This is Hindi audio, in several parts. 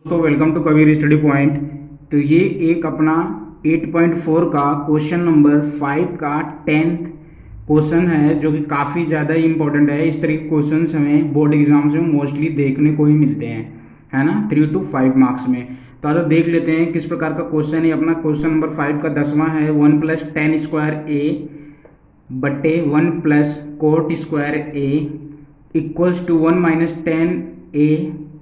तो welcome to Kabir study point. तो ये एक अपना 8.4 का क्वेश्चन नंबर 5 का 10th क्वेश्चन है, जो कि काफ़ी ज़्यादा ही इंपॉर्टेंट है। इस तरह के क्वेश्चंस हमें बोर्ड एग्जाम्स में मोस्टली देखने को ही मिलते हैं, है ना, 3 to 5 मार्क्स में। तो आज देख लेते हैं किस प्रकार का क्वेश्चन है। अपना क्वेश्चन नंबर 5 का 10वां है। 1 + tan स्क्वायर ए बटे 1 + cot square A equals to 1 - tan A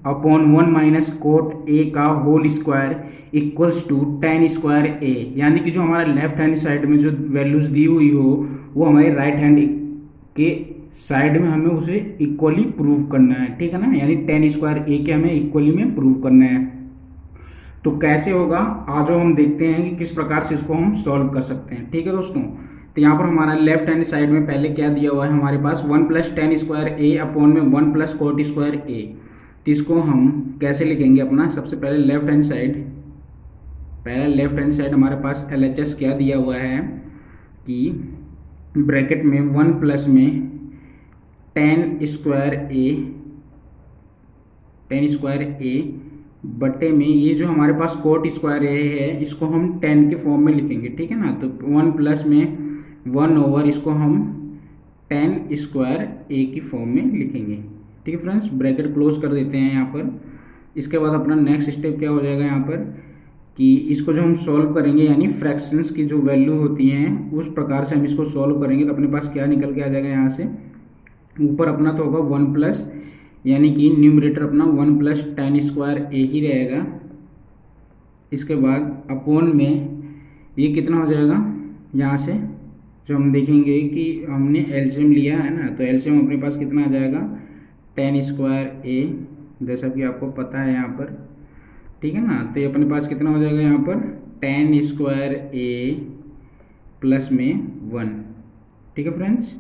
upon 1 - cot A का whole square equals to tan square A. यानी कि जो हमारा लेफ्ट हैंड साइड में जो वैल्यूज दी हुई हो वो हमारे राइट हैंड के साइड में हमें उसे इक्वली प्रूव करना है, ठीक है ना। यानी tan स्क्वायर ए के हमें इक्वली में प्रूव करना है। तो कैसे होगा, आज हम देखते हैं कि किस प्रकार से इसको हम सॉल्व कर सकते हैं, ठीक है दोस्तों। तो यहाँ पर हमारा लेफ्ट हैंड साइड में पहले क्या दिया हुआ है हमारे पास 1 + tan स्क्वायर ए अपॉन में 1 + cot स्क्वायर ए। तो इसको हम कैसे लिखेंगे अपना, सबसे पहले लेफ्ट हैंड साइड हमारे पास LHS क्या दिया हुआ है कि ब्रैकेट में 1 प्लस में tan स्क्वायर ए बटे में ये जो हमारे पास cot स्क्वायर ए है इसको हम tan के फॉर्म में लिखेंगे, ठीक है ना। तो 1 प्लस में 1 ओवर इसको हम tan स्क्वायर ए की फॉर्म में लिखेंगे, ठीक है फ्रेंड्स। ब्रैकेट क्लोज कर देते हैं यहाँ पर। इसके बाद अपना नेक्स्ट स्टेप क्या हो जाएगा यहाँ पर कि इसको जो हम सॉल्व करेंगे, यानी फ्रैक्शंस की जो वैल्यू होती हैं उस प्रकार से हम इसको सॉल्व करेंगे। तो अपने पास क्या निकल के आ जाएगा यहाँ से, ऊपर अपना तो होगा 1 प्लस, यानी कि न्यूमरेटर अपना 1 + tan स्क्वायर ए ही रहेगा। इसके बाद अपोन में ये कितना हो जाएगा, यहाँ से जो हम देखेंगे कि हमने एलसीएम लिया है ना, तो एलसीएम अपने पास कितना आ जाएगा tan स्क्वायर ए, जैसा कि आपको पता है यहाँ पर, ठीक है ना। तो ये अपने पास कितना हो जाएगा यहाँ पर tan स्क्वायर ए प्लस में 1, ठीक है फ्रेंड्स।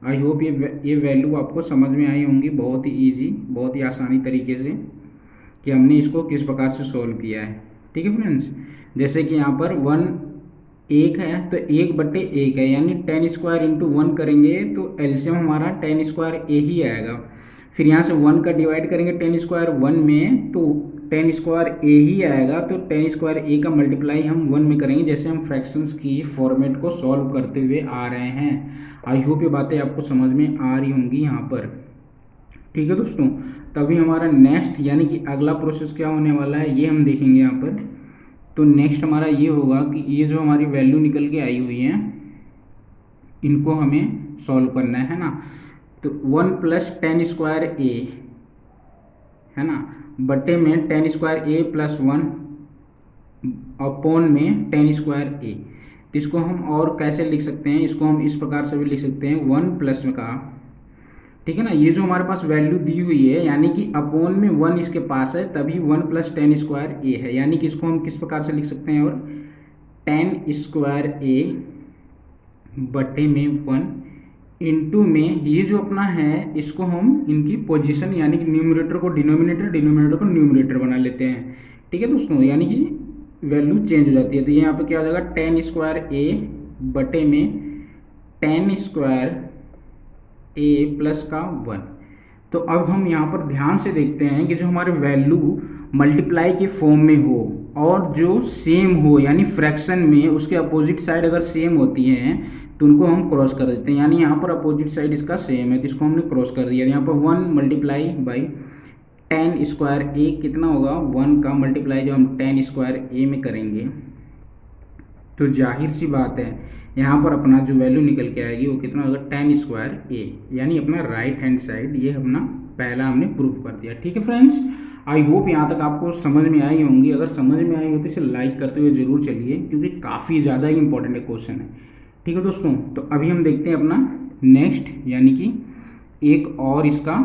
आई होप ये वैल्यू आपको समझ में आई होंगी, बहुत ही इजी, बहुत ही आसानी तरीके से कि हमने इसको किस प्रकार से सॉल्व किया है, ठीक है फ्रेंड्स। जैसे कि यहाँ पर 1 1 है तो 1/1 है, यानी tan स्क्वायर इंटू 1 करेंगे तो एलसीएम हमारा tan स्क्वायर ए ही आएगा। फिर यहाँ से 1 का डिवाइड करेंगे tan स्क्वायर 1 में तो tan स्क्वायर ए ही आएगा। तो tan स्क्वायर ए का मल्टीप्लाई हम 1 में करेंगे, जैसे हम फ्रैक्शंस की फॉर्मेट को सॉल्व करते हुए आ रहे हैं। आई होप ये बातें आपको समझ में आ रही होंगी यहाँ पर, ठीक है दोस्तों। तभी हमारा नेक्स्ट यानी कि अगला प्रोसेस क्या होने वाला है ये हम देखेंगे यहाँ पर। तो नेक्स्ट हमारा ये होगा कि ये जो हमारी वैल्यू निकल के आई हुई है इनको हमें सॉल्व करना है ना। तो 1 + tan स्क्वायर ए है ना बटे में tan स्क्वायर ए प्लस 1 अपॉन में tan स्क्वायर ए। इसको हम और कैसे लिख सकते हैं, इसको हम इस प्रकार से भी लिख सकते हैं 1 प्लस में का, ठीक है ना। ये जो हमारे पास वैल्यू दी हुई है यानी कि अपॉन में 1 इसके पास है, तभी 1 + tan स्क्वायर ए है। यानी कि इसको हम किस प्रकार से लिख सकते हैं, और tan स्क्वायर ए बटे में 1 इंटू में ये जो अपना है इसको हम इनकी पोजीशन यानी कि न्यूमरेटर को डिनोमिनेटर, डिनोमिनेटर को न्यूमरेटर बना लेते हैं, ठीक है दोस्तों। यानी कि वैल्यू चेंज हो जाती है। तो यहाँ पे क्या हो जाएगा tan स्क्वायर ए बटे में tan स्क्वायर ए प्लस का 1। तो अब हम यहाँ पर ध्यान से देखते हैं कि जो हमारे वैल्यू मल्टीप्लाई के फॉर्म में हो और जो सेम हो, यानी फ्रैक्शन में उसके अपोजिट साइड अगर सेम होती हैं तो उनको हम क्रॉस कर देते हैं। यानी यहाँ पर अपोजिट साइड इसका सेम है तो इसको हमने क्रॉस कर दिया। यहाँ पर 1 × tan स्क्वायर ए कितना होगा, 1 का मल्टीप्लाई जो हम tan स्क्वायर ए में करेंगे तो जाहिर सी बात है यहाँ पर अपना जो वैल्यू निकल के आएगी वो कितना होगा tan स्क्वायर ए, यानी अपना राइट हैंड साइड ये अपना पहला हमने प्रूफ कर दिया, ठीक है फ्रेंड्स। आई होप यहाँ तक आपको समझ में आई होंगी। अगर समझ में आई हो तो इसे लाइक करते हुए जरूर चलिए, क्योंकि काफ़ी ज़्यादा ही इंपॉर्टेंट है क्वेश्चन है, ठीक है दोस्तों। तो अभी हम देखते हैं अपना नेक्स्ट, यानी कि एक और इसका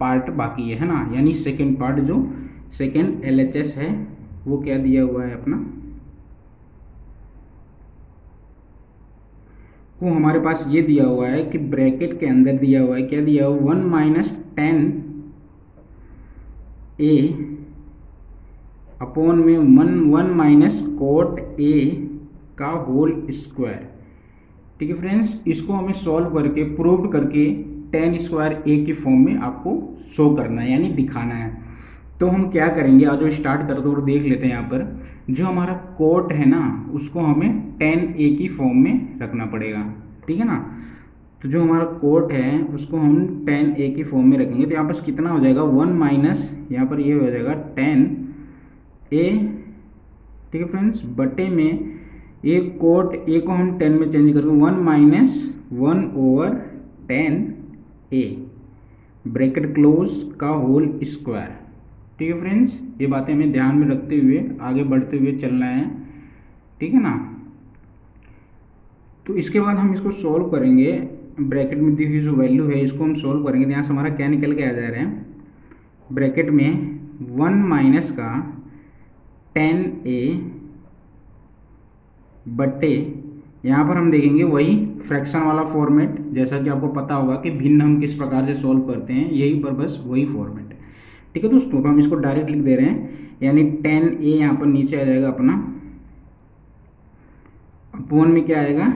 पार्ट बाकी है ना, यानी सेकेंड पार्ट जो सेकेंड LHS है वो क्या दिया हुआ है अपना, वो हमारे पास ये दिया हुआ है कि ब्रैकेट के अंदर दिया हुआ है, क्या दिया हुआ 1 - tan ए अपॉन में 1 - cot ए का होल स्क्वायर, ठीक है फ्रेंड्स। इसको हमें सॉल्व करके प्रूव करके tan स्क्वायर ए की फॉर्म में आपको शो करना है, यानी दिखाना है। तो हम क्या करेंगे, आज जो स्टार्ट करते और देख लेते हैं। यहाँ पर जो हमारा कोट है ना, उसको हमें 10a की फॉर्म में रखना पड़ेगा, ठीक है ना। तो जो हमारा कोट है उसको हम 10a की फॉर्म में रखेंगे। तो यहाँ पर कितना हो जाएगा, 1 माइनस यहाँ पर ये हो जाएगा 10a, ठीक है फ्रेंड्स, बटे में ए कोट ए को हम 10 में चेंज करके 1 माइनस 1/10a ब्रैकेट क्लोज का होल स्क्वायर। ठीक है फ्रेंड्स, ये बातें हमें ध्यान में रखते हुए आगे बढ़ते हुए चलना है, ठीक है ना। तो इसके बाद हम इसको सॉल्व करेंगे, ब्रैकेट में दी हुई जो वैल्यू है इसको हम सॉल्व करेंगे। तो यहाँ से हमारा क्या निकल के आ जा रहा है, ब्रैकेट में 1 माइनस का 10a बटे, यहाँ पर हम देखेंगे वही फ्रैक्शन वाला फॉर्मेट, जैसा कि आपको पता होगा कि भिन्न हम किस प्रकार से सॉल्व करते हैं, यही पर बस वही फॉर्मेट है। ठीक है दोस्तों, तो हम इसको डायरेक्ट लिख दे रहे हैं, यानी 10a यहाँ पर नीचे आ जाएगा अपना, अपोन में क्या आएगा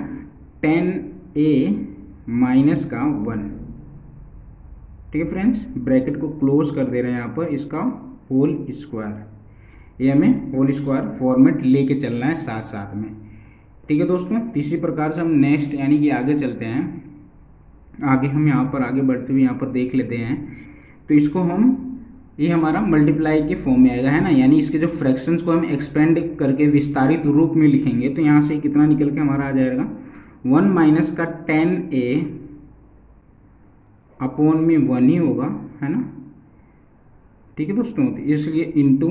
10a माइनस का 1। ठीक है फ्रेंड्स, ब्रैकेट को क्लोज कर दे रहे हैं यहाँ पर, इसका होल स्क्वायर, ये हमें होल स्क्वायर फॉर्मेट लेके चलना है साथ साथ में। ठीक है दोस्तों, इसी प्रकार से हम नेक्स्ट यानी कि आगे चलते हैं। आगे हम यहाँ पर आगे बढ़ते हुए यहाँ पर देख लेते हैं। तो इसको हम, ये हमारा मल्टीप्लाई के फॉर्म में आएगा, है ना, यानी इसके जो फ्रैक्शंस को हम एक्सपेंड करके विस्तारित रूप में लिखेंगे। तो यहाँ से कितना निकल के हमारा आ जाएगा, 1 माइनस का 10a अपोन में 1 ही होगा, है ना। ठीक है दोस्तों, तो इसलिए इंटू,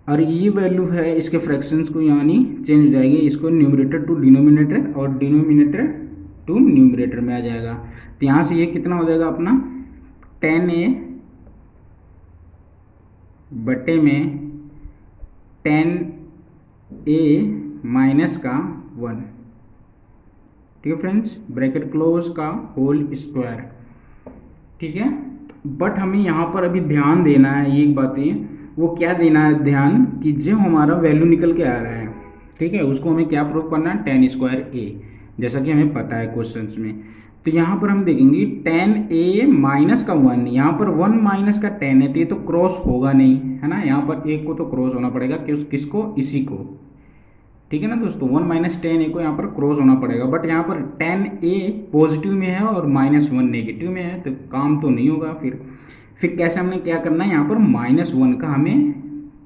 और ये वैल्यू है इसके फ्रैक्शंस को यानी चेंज हो जाएगी, इसको न्यूमरेटर टू डिनोमिनेटर और डिनोमिनेटर टू न्यूमरेटर में आ जाएगा। तो यहाँ से ये कितना हो जाएगा अपना 10a बटे में 10a माइनस का 1। ठीक है फ्रेंड्स, ब्रैकेट क्लोज का होल स्क्वायर। ठीक है, बट हमें यहाँ पर अभी ध्यान देना है ये बातें, वो क्या देना है ध्यान, कि जो हमारा वैल्यू निकल के आ रहा है, ठीक है, उसको हमें क्या प्रूव करना है, 10 स्क्वायर a, जैसा कि हमें पता है क्वेश्चंस में। तो यहाँ पर हम देखेंगे 10a माइनस का 1, यहाँ पर 1 माइनस का 10 है, तो ये तो क्रॉस होगा नहीं, है ना, यहाँ पर एक को तो क्रॉस होना पड़ेगा, किसको, इसी को। ठीक है ना दोस्तों, 1 माइनस 10a को यहाँ पर क्रॉस होना पड़ेगा, बट यहाँ पर 10a पॉजिटिव में है और -1 नेगेटिव में है, तो काम तो नहीं होगा। फिर कैसे हमने क्या करना है, यहाँ पर -1 का हमें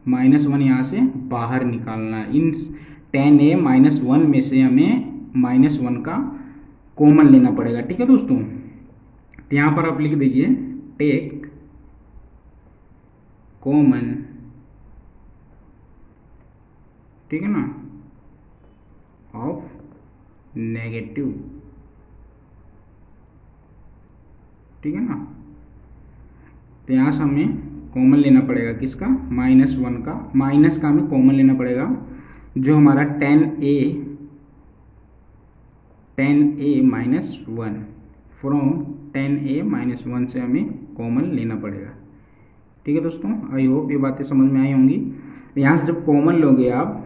-1 यहाँ से बाहर निकालना है। इन 10a -1 में से हमें -1 का कॉमन लेना पड़ेगा। ठीक है दोस्तों, तो यहाँ पर आप लिख दीजिए टेक कॉमन, ठीक है ना, ऑफ नेगेटिव। ठीक है ना, तो यहाँ से हमें कॉमन लेना पड़ेगा किसका, -1 का, माइनस का हमें कॉमन लेना पड़ेगा, जो हमारा 10a -1 फ्रॉम 10a -1 से हमें कॉमन लेना पड़ेगा। ठीक है दोस्तों, आई होप ये बातें समझ में आई होंगी। यहाँ से जब कॉमन लोगे आप,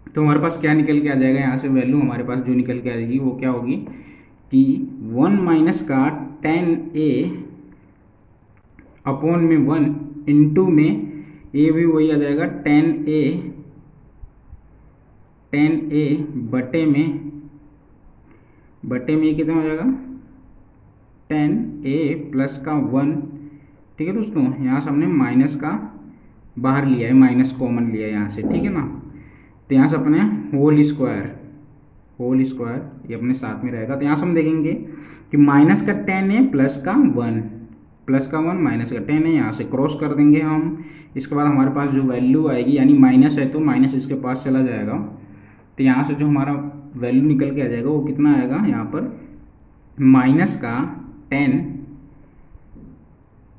तो हमारे पास क्या निकल के आ जाएगा, यहाँ से वैल्यू हमारे पास जो निकल के आ जाएगी वो क्या होगी कि 1 माइनस का 10a अपॉन में 1 इंटू में a भी वही आ जाएगा 10a बटे में कितना हो जाएगा 10a प्लस का 1। ठीक है दोस्तों, यहाँ से हमने माइनस का बाहर लिया है, माइनस कॉमन लिया है यहाँ से, ठीक है ना। तो यहाँ से अपने होल स्क्वायर ये अपने साथ में रहेगा। तो यहाँ से हम देखेंगे कि माइनस का 10a प्लस का 1 माइनस का 10 है, यहाँ से क्रॉस कर देंगे हम। इसके बाद हमारे पास जो वैल्यू आएगी, यानी माइनस है तो माइनस इसके पास चला जाएगा, तो यहाँ से जो हमारा वैल्यू निकल के आ जाएगा वो कितना आएगा, यहाँ पर माइनस का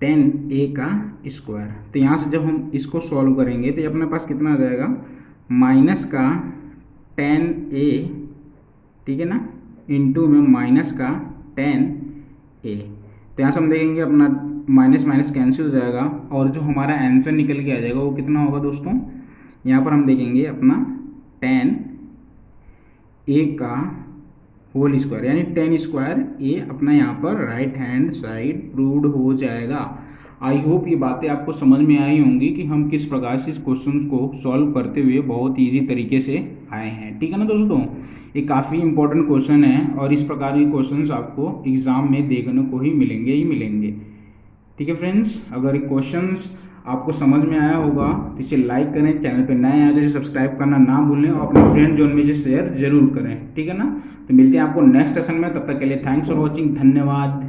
10a का स्क्वायर। तो यहाँ से जब हम इसको सॉल्व करेंगे तो अपने पास कितना आ जाएगा, माइनस का 10a, ठीक है ना, इंटू में माइनस का 10a। तो यहाँ से हम देखेंगे अपना माइनस माइनस कैंसिल हो जाएगा, और जो हमारा आंसर निकल के आ जाएगा वो कितना होगा दोस्तों, यहाँ पर हम देखेंगे अपना 10a का होल स्क्वायर, यानी 10 स्क्वायर a अपना यहाँ पर राइट हैंड साइड प्रूव्ड हो जाएगा। आई होप ये बातें आपको समझ में आई होंगी कि हम किस प्रकार से इस क्वेश्चन को सॉल्व करते हुए बहुत ईजी तरीके से आए हैं। ठीक है ना दोस्तों, ये काफ़ी इंपॉर्टेंट क्वेश्चन है और इस प्रकार के क्वेश्चंस आपको एग्जाम में देखने को ही मिलेंगे। ठीक है फ्रेंड्स, अगर ये क्वेश्चंस आपको समझ में आया होगा तो इसे लाइक करें, चैनल पर नए आए तो सब्सक्राइब करना ना भूलें और अपने फ्रेंड जोन में शेयर जरूर करें। ठीक है ना, तो मिलते हैं आपको नेक्स्ट सेशन में, तब तक के लिए थैंक्स फॉर वॉचिंग, धन्यवाद।